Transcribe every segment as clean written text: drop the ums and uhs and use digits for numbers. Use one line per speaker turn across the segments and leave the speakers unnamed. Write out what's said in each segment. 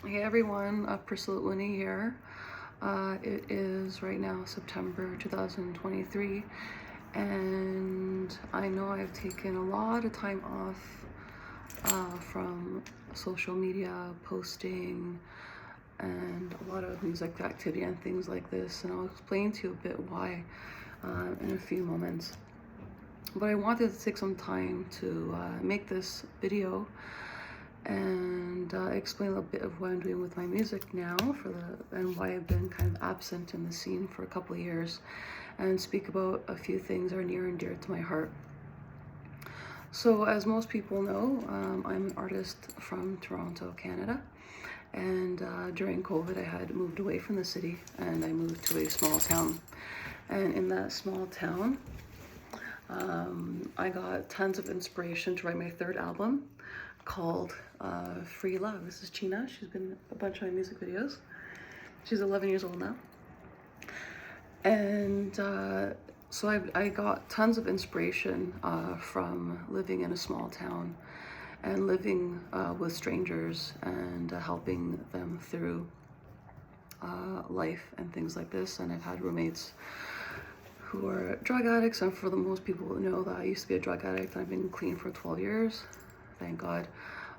Hey everyone, Priscilla Winnie here. It is right now September 2023, and I know I've taken a lot of time off from social media posting and a lot of music activity and things like this, and I'll explain to you a bit why in a few moments. But I wanted to take some time to make this video and explain a little bit of what I'm doing with my music now and why I've been kind of absent in the scene for a couple of years, and speak about a few things that are near and dear to my heart. So as most people know, I'm an artist from Toronto, Canada, and during COVID I had moved away from the city and I moved to a small town, and in that small town I got tons of inspiration to write my third album called Free Love. This is China. She's been in a bunch of my music videos. She's 11 years old now. And so I got tons of inspiration from living in a small town and living with strangers and helping them through life and things like this. And I've had roommates who are drug addicts, and for the most people know that I used to be a drug addict. I've been clean for 12 years, thank God.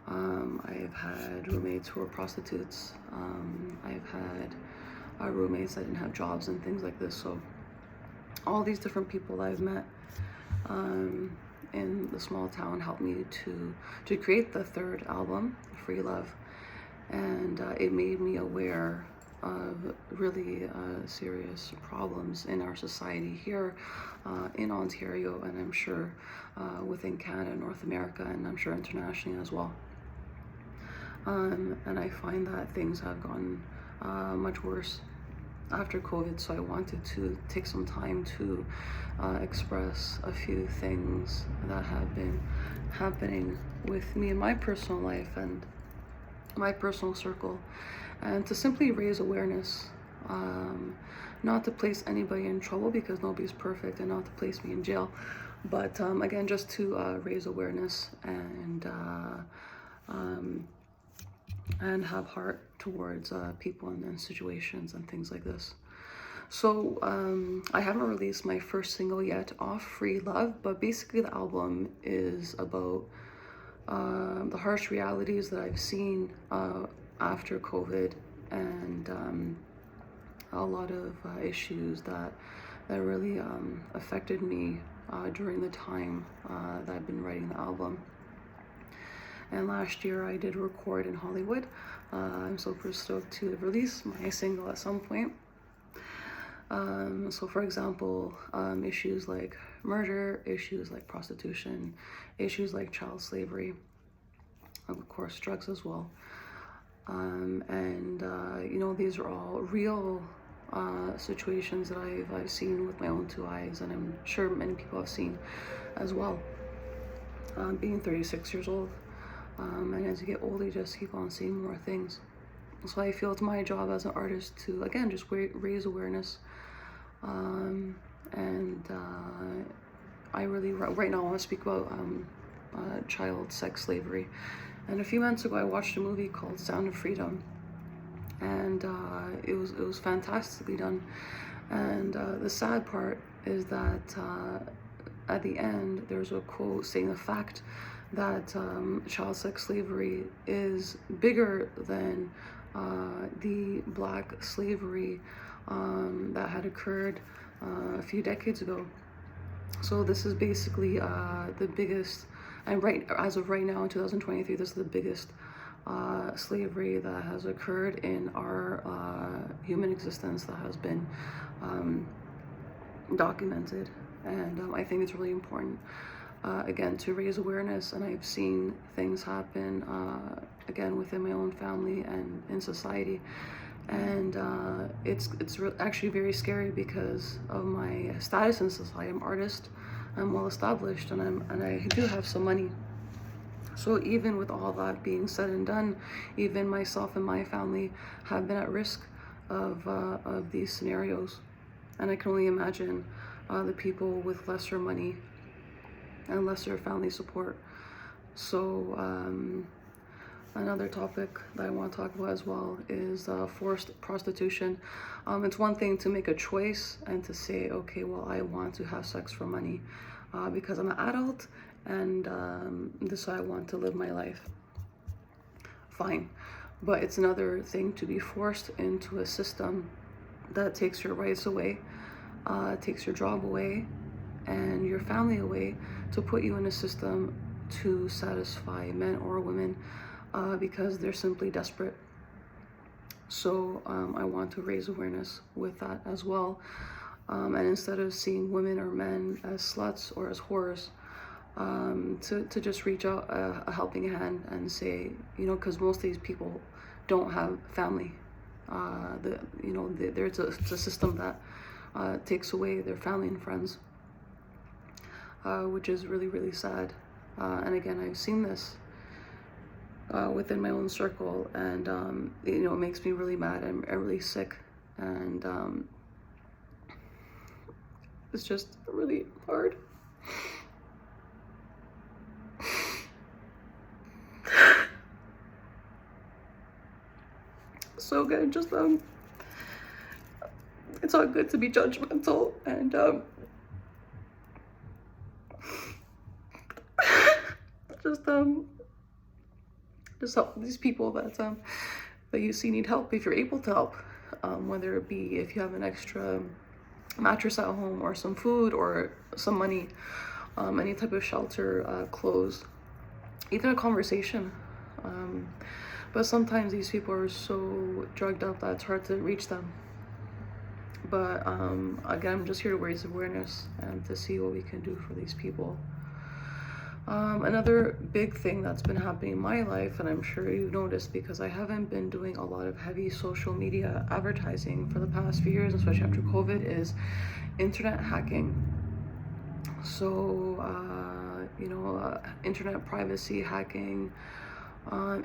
I've had roommates who were prostitutes. I've had roommates that didn't have jobs and things like this. So all these different people that I've met in the small town helped me to create the third album, Free Love. And it made me aware of really serious problems in our society here in Ontario, and I'm sure within Canada, North America, and I'm sure internationally as well. And I find that things have gotten much worse after COVID, so I wanted to take some time to express a few things that have been happening with me in my personal life and my personal circle, and to simply raise awareness, not to place anybody in trouble because nobody's perfect, and not to place me in jail, but again, just to raise awareness and have heart towards people and situations and things like this. So I haven't released my first single yet off Free Love, but basically the album is about the harsh realities that I've seen after COVID, and a lot of issues that really affected me during the time that I've been writing the album. And last year I did record in Hollywood. I'm super stoked to release my single at some point. So for example, issues like murder, issues like prostitution, issues like child slavery, of course drugs as well. You know, these are all real situations that I've seen with my own two eyes, and I'm sure many people have seen as well. Being 36 years old, and as you get older, you just keep on seeing more things. So I feel it's my job as an artist to, again, just raise awareness. I really, right now I want to speak about child sex slavery. And a few months ago I watched a movie called Sound of Freedom, and it was fantastically done. And the sad part is that at the end there's a quote saying the fact that child sex slavery is bigger than the black slavery that had occurred a few decades ago. So this is basically the biggest, and as of right now in 2023, this is the biggest slavery that has occurred in our human existence that has been documented. And I think it's really important, again, to raise awareness. And I've seen things happen again within my own family and in society, and it's actually very scary because of my status in society. I'm an artist, I'm well established, and I do have some money. So even with all that being said and done, even myself and my family have been at risk of these scenarios, and I can only imagine the people with lesser money and lesser family support. So Another topic that I want to talk about as well is forced prostitution. It's one thing to make a choice and to say, okay, well, I want to have sex for money because I'm an adult and this is how I want to live my life. Fine. But it's another thing to be forced into a system that takes your rights away, takes your job away, and your family away, to put you in a system to satisfy men or women because they're simply desperate. So I want to raise awareness with that as well. And instead of seeing women or men as sluts or as whores, to just reach out a helping hand and say, you know, because most of these people don't have family. There's a system that takes away their family and friends, which is really, really sad. And again, I've seen this within my own circle, and it makes me really mad. I'm really sick, and it's just really hard. So again, just it's not good to be judgmental, and just help these people that you see need help if you're able to help, whether it be if you have an extra mattress at home or some food or some money, any type of shelter, clothes, even a conversation. But sometimes these people are so drugged up that it's hard to reach them. But again, I'm just here to raise awareness and to see what we can do for these people. Another big thing that's been happening in my life, and I'm sure you've noticed because I haven't been doing a lot of heavy social media advertising for the past few years, especially after COVID, is internet hacking. So, internet privacy hacking,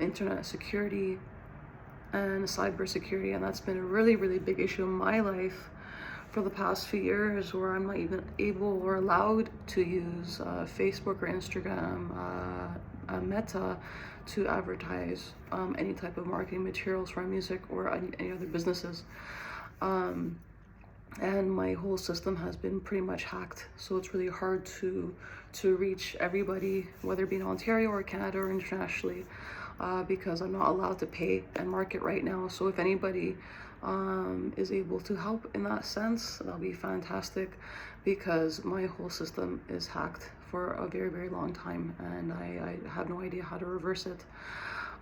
internet security, and cyber security. And that's been a really, really big issue in my life for the past few years, where I'm not even able or allowed to use Facebook or Instagram, Meta, to advertise any type of marketing materials for music or any other businesses. And my whole system has been pretty much hacked, so it's really hard to reach everybody, whether it be in Ontario or Canada or internationally, because I'm not allowed to pay and market right now. So if anybody is able to help in that sense, that'll be fantastic, because my whole system is hacked for a very, very long time, and I have no idea how to reverse it.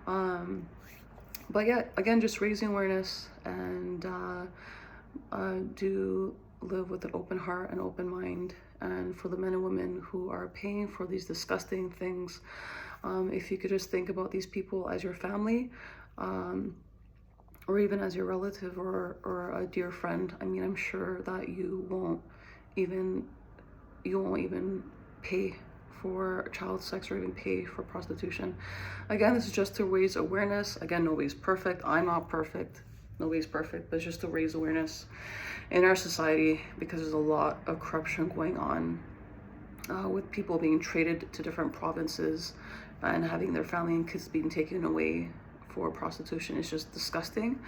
But yeah, again, just raising awareness, and do live with an open heart and open mind. And for the men and women who are paying for these disgusting things, if you could just think about these people as your family, or even as your relative or a dear friend. I mean, I'm sure that you won't even pay for child sex or even pay for prostitution. Again, this is just to raise awareness. Again, nobody's perfect. I'm not perfect. Nobody's perfect, but it's just to raise awareness in our society, because there's a lot of corruption going on, with people being traded to different provinces and having their family and kids being taken away for prostitution. It's just disgusting,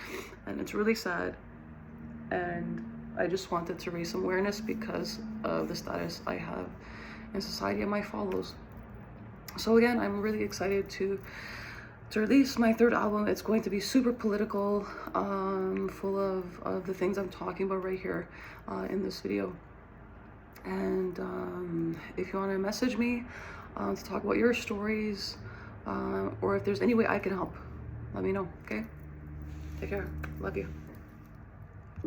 and it's really sad. And I just wanted to raise some awareness because of the status I have in society and my follows. So again, I'm really excited to release my third album. It's going to be super political, full of the things I'm talking about right here in this video. And if you want to message me to talk about your stories, or if there's any way I can help, let me know, okay? Take care. Love you.